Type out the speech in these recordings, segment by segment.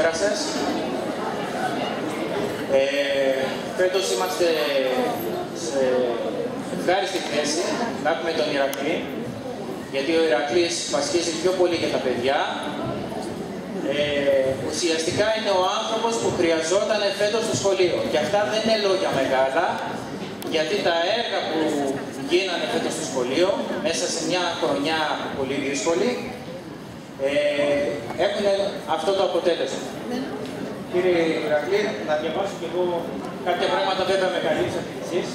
πέρασες. Φέτος είμαστε σε ευχάριστη θέση να έχουμε τον Ηρακλή, γιατί ο Ηρακλής πασχίζει πιο πολύ για τα παιδιά. Ουσιαστικά είναι ο άνθρωπος που χρειαζόταν φέτος στο σχολείο. Και αυτά δεν είναι λόγια μεγάλα, γιατί τα έργα που γίνανε φέτος στο σχολείο, μέσα σε μια χρονιά πολύ δύσκολη, έχουν αυτό το αποτέλεσμα. Κύριε Ηρακλή, να διαβάσω και εγώ κάποια πράγματα, βέβαια με καλύψατε εσείς.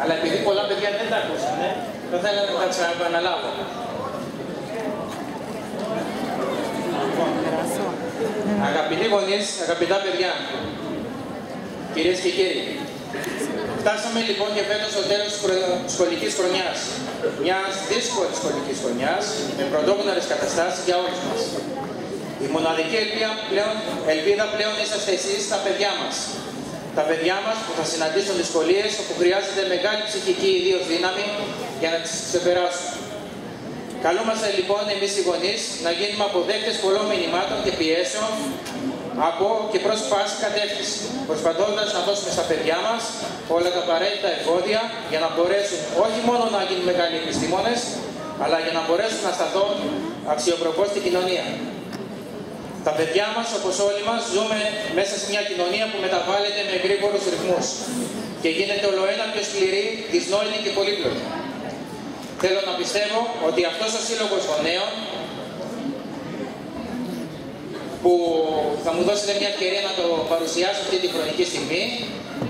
Αλλά επειδή πολλά παιδιά δεν τα ακούσανε, θα ήθελα να τα ξαναεπαναλάβω. Αγαπητοί γονείς, αγαπητά παιδιά, κυρίες και κύριοι, φτάσαμε λοιπόν και φέτος στο τέλος της σχολικής χρονιάς. Μιας δύσκολης σχολικής χρονιάς, με πρωτόγνωρες καταστάσεις για όλους μας. Η μοναδική ελπίδα πλέον είσαστε εσείς, τα παιδιά μας. Τα παιδιά μας που θα συναντήσουν δυσκολίες, όπου χρειάζεται μεγάλη ψυχική ιδίως δύναμη για να τις ξεπεράσουν. Καλούμαστε λοιπόν εμείς οι γονείς να γίνουμε αποδέκτες πολλών μηνυμάτων και πιέσεων από και προς πάση κατεύθυνση, προσπαθώντας να δώσουμε στα παιδιά μας όλα τα απαραίτητα εφόδια για να μπορέσουν όχι μόνο να γίνουν μεγάλοι επιστήμονες, αλλά για να μπορέσουν να σταθούν αξιοπρεπώς στην κοινωνία. Τα παιδιά μας, όπως όλοι μας, ζούμε μέσα σε μια κοινωνία που μεταβάλλεται με γρήγορους ρυθμούς και γίνεται ολοένα πιο σκληρή, δυσνόητη και πολύπλοκη. Θέλω να πιστεύω ότι αυτός ο σύλλογος γονέων, που θα μου δώσετε μια ευκαιρία να το παρουσιάσω αυτή τη χρονική στιγμή,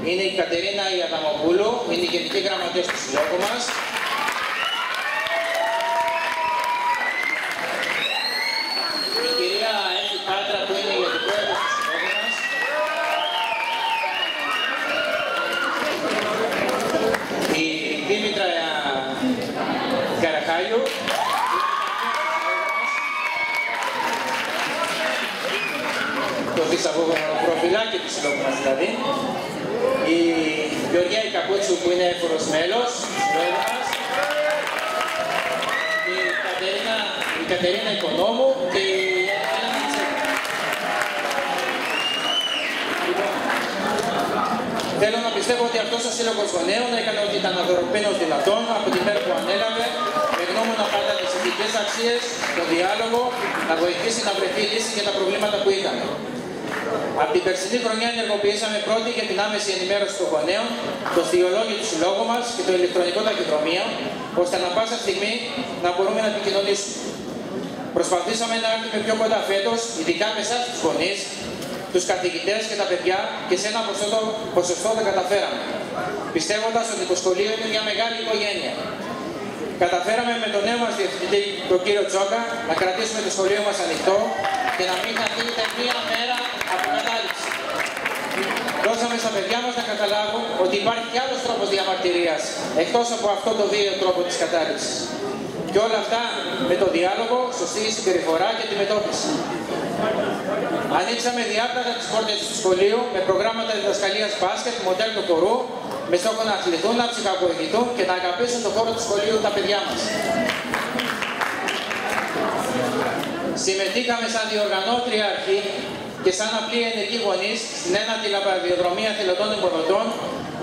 είναι η Κατερίνα Ιαδαμοπούλου, είναι η Γενική Γραμματέας του Συλλόγου μας. Η κυρία Εύη Πάτρα, που είναι η Αντιπρόεδρος του Συλλόγου μας. Η Δήμητρα Καραχάλιου. Το δισαγωγοπροφυλάκι του Συλλόγου μας δηλαδή. Η Γεωργία Ικαπούτσου, που είναι έφορος μέλος του Συλλόγου μας. Η Κατερίνα Οικονόμου και η Έλενα Τσέκα. Θέλω να πιστεύω ότι αυτός ο σύλλογος γονέων έκανε ότι ήταν αδωροπαίνος δυνατόν από την μέρα που ανέλαβε, με γνώμονα πάντα τις ηθικές αξίες, το διάλογο, να βοηθήσει να βρεθεί λύση για τα προβλήματα που είχαν. Από την περσινή χρονιά ενεργοποιήσαμε πρώτη για την άμεση ενημέρωση των γονέων, το στιολόγιο του συλλόγου μας και το ηλεκτρονικό ταχυδρομείο, ώστε ανά πάσα στιγμή να μπορούμε να επικοινωνήσουμε. Προσπαθήσαμε να έρθουμε πιο κοντά φέτος, ειδικά με εσάς τους γονείς, τους καθηγητές και τα παιδιά, και σε ένα ποσοστό δεν καταφέραμε. Πιστεύοντας ότι το σχολείο είναι μια μεγάλη οικογένεια. Καταφέραμε με τον νέο μας διευθυντή, τον κύριο Τσόκα, να κρατήσουμε το σχολείο μας ανοιχτό και να μην αφήνεται μία μέρα από κατάληψη. Δώσαμε στα παιδιά μας να καταλάβουν ότι υπάρχει κι άλλος τρόπος διαμαρτυρίας, εκτός από αυτό το βίαιο τρόπο της κατάληψης. Και όλα αυτά με το διάλογο, σωστή συμπεριφορά και αντιμετώπιση. Ανοίξαμε διάπλατα τις πόρτες του σχολείου με προγράμματα διδασκαλίας μπάσκετ, μοντέλο του χορού, με στόχο να αθληθούν, να ψυχαγωγηθούν και να αγαπήσουν τον χώρο του σχολείου τα παιδιά μας. Συμμετείχαμε σαν διοργανώτρια αρχή και σαν απλή ενεργή γονείς στην ένατη λαμπαδιοδρομία θελοντών εμποδοτών,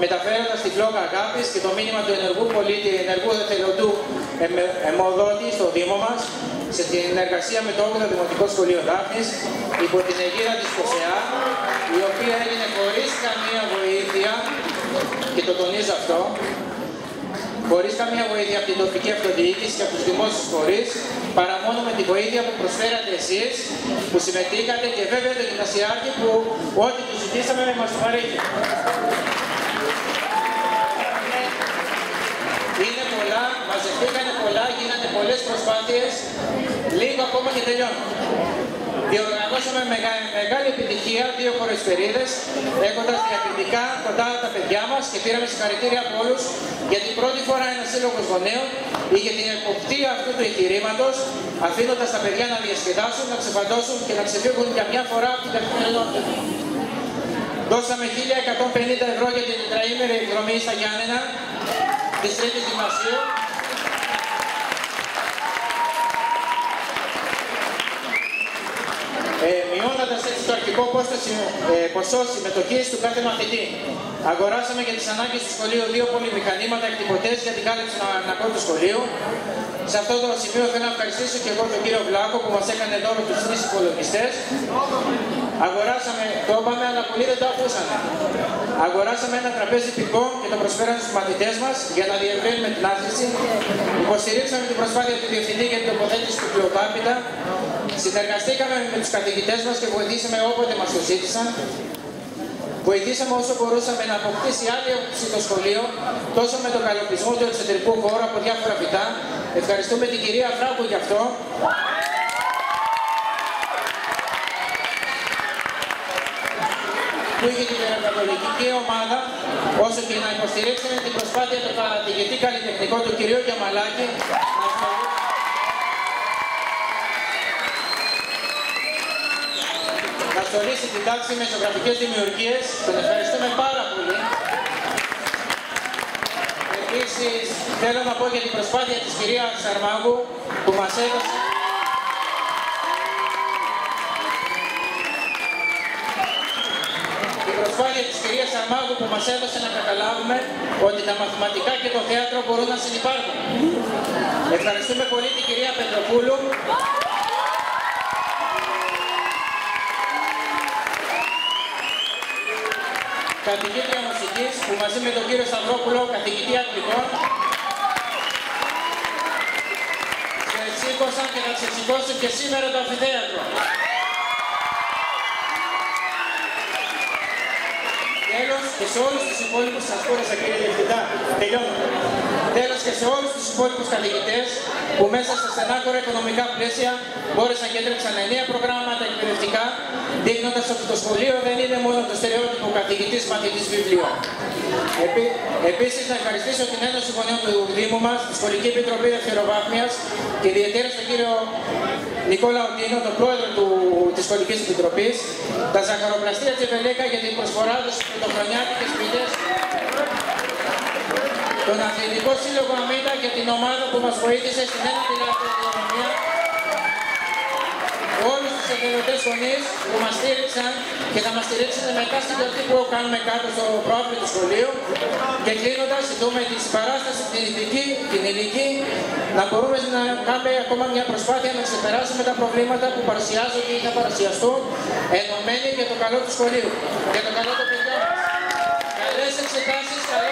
μεταφέροντας τη φλόγα αγάπης και το μήνυμα του ενεργού πολίτη, ενεργού εθελοντού αιμοδότη στο Δήμο μας, σε συνεργασία με το 8ο Δημοτικό Σχολείο Δάφνης, υπό την αιγίδα της ΚΟΣΕΑ, η οποία έγινε χωρίς καμία βοήθεια, και το τονίζω αυτό, χωρίς καμία βοήθεια από την τοπική αυτοδιοίκηση και από τους δημόσιους φορείς, παρά μόνο με τη βοήθεια που προσφέρατε εσείς, που συμμετείχατε, και βέβαια το γυμνασιάρχη που ό,τι του ζητήσαμε μας το παρέχει. Είναι πολλά, μαζευτήκανε πολλά, γίνανε πολλές προσπάθειες, λίγο ακόμα και τελειώνω. Διοργανώσαμε μεγάλη επιτυχία 2 χωροεσφαιρίδες, έχοντας διακριτικά κοντά τα παιδιά μας, και πήραμε συγχαρητήρια από όλους, γιατί πρώτη φορά ένας σύλλογος γονέων είχε την εποπτεία αυτού του εγχειρήματος, αφήνοντας τα παιδιά να διασκεδάσουν, να ξεφαντώσουν και να ξεφύγουν για μια φορά από την καθημερινότητα. Δώσαμε 1.150 ευρώ για την τετραήμερη εκδρομή στα Γιάννενα της Τρίτης Γυμνασίου. πληρώνοντας έτσι το αρχικό ποσό συμμετοχής του κάθε μαθητή. Αγοράσαμε για τις ανάγκες του σχολείου 2 πολυμηχανήματα εκτυπωτές για την κάλυψη των αναγκών του σχολείου. Σε αυτό το σημείο θέλω να ευχαριστήσω και εγώ τον κύριο Βλάκο που μας έκανε δώρο τους 3 υπολογιστές. Αγοράσαμε, το είπαμε, αλλά πολλοί δεν το ακούσανε. Αγοράσαμε ένα τραπέζι πυκών και το προσφέραμε στους μαθητές μας για να διευρύνουμε την άθληση. Υποστηρίξαμε την προσπάθεια του Διευθυντή για την τοποθέτηση του πλειοτάπητα. Συνεργαστήκαμε με τους καθηγητές μας και βοηθήσαμε όποτε μας το ζήτησαν. Βοηθήσαμε όσο μπορούσαμε να αποκτήσει άλλη όψη το σχολείο, τόσο με τον καλοπισμό του εξωτερικού χώρου από διάφορα φυτά. Ευχαριστούμε την κυρία Φράγκου γι' αυτό. Που είχε την περιβαλλοντική ομάδα, όσο και να υποστηρίξουμε την προσπάθεια του καθηγητή καλλιτεχνικό του κυρίου Γιαμαλάκη να στολίσει την τάξη με ζωγραφικές δημιουργίες. Τον ευχαριστούμε πάρα πολύ. Επίσης, θέλω να πω για την προσπάθεια της κυρίας Σαρμάγου που μας έδωσε να καταλάβουμε ότι τα μαθηματικά και το θέατρο μπορούν να συνυπάρχουν. Ευχαριστούμε πολύ την κυρία Πετροπούλου. Καθηγήτρια μουσικής που μαζί με τον κύριο Σταυρόπουλο, καθηγητή Αγγλικών, σε εξήκωσαν και θα ξεσηκώσουν και σήμερα το αμφιθέατρο. Τέλος και σε όλους τους υπόλοιπους, σας κούρασα κύριε Διευθυντά, τελειώνω. Τέλος και σε όλους τους υπόλοιπους καθηγητές που μέσα στα στενάχωρα οικονομικά πλαίσια μπόρεσαν και έτρεξαν εννέα προγράμματα εκπαιδευτικά, δείχνοντας ότι το σχολείο δεν είναι μόνο το στερεότυπο καθηγητής-μαθητής βιβλίο. Επίσης, να ευχαριστήσω την Ένωση Γονέων του Δήμου μας, τη Σχολική Επιτροπή Δευτεροβάθμιας και ιδιαίτερα τον κύριο Νικόλα Οντίνο, τον πρόεδρο της Σχολικής Επιτροπής, τα Ζαχαροπλαστεία Τσεβελέκα για την προσφορά τους πρωτοχρονιάτικες πίτες, τον Αθλητικό Σύλλογο Αμήτα για την ομάδα που μας βοήθησε στην ένατη λαθροδρομία, όλους τους εθελοντές γονείς που μας στήριξαν και θα μας στηρίξουν μετά στην τελική που κάνουμε κάτω στο πρόβλημα του σχολείου. Και κλείνοντας, ζητούμε τη συμπαράσταση, την ηθική, την ηλική, να μπορούμε να κάνουμε ακόμα μια προσπάθεια να ξεπεράσουμε τα προβλήματα που παρουσιάζονται ή θα παρουσιαστούν ενωμένοι για το καλό του σχολείου, για το καλό των παιδιών μας. Καλές εξετάσεις, καλό